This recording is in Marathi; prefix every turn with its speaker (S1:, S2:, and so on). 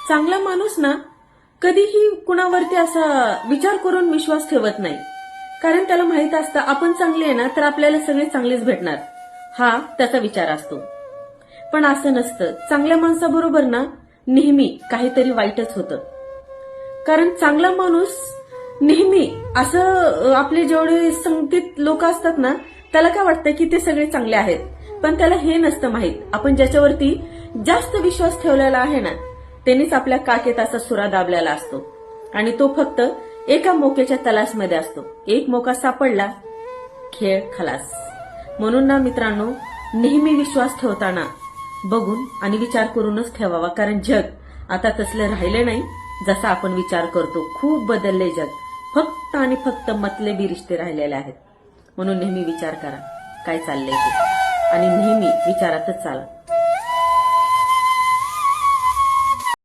S1: चांगला माणूस ना कधीही कुणावरती असा विचार करून विश्वास ठेवत नाही, कारण त्याला माहित असतं आपण चांगले आहे ना तर आपल्याला सगळे चांगलेच भेटणार, हा त्याचा विचार असतो. पण असं नसतं. चांगल्या माणसाबरोबर ना नेहमी काहीतरी वाईटच होतं. कारण चांगला माणूस नेहमी असं आपले जेवढे संगतीत लोक असतात ना त्याला काय वाटतं की ते सगळे चांगले आहेत, पण त्याला हे नसतं माहीत आपण ज्याच्यावरती जास्त विश्वास ठेवलेला आहे ना त्यांनीच आपल्या काखेत असा सुरा दाबलेला असतो आणि तो फक्त एका मोक्याच्या तलाशमध्ये असतो. एक मोका सापडला, खेळ खलास. म्हणून ना मित्रांनो, नेहमी विश्वास ठेवताना बघून आणि विचार करूनच ठेवावा, कारण जग आता तसलं राहिलं नाही जसा आपण विचार करतो. खूप बदलले जग. फक्त आणि फक्त मतलबी रिश्ते राहिलेले आहेत. म्हणून नेहमी विचार करा काय चाललंय ते आणि नेहमी विचारातच चाला.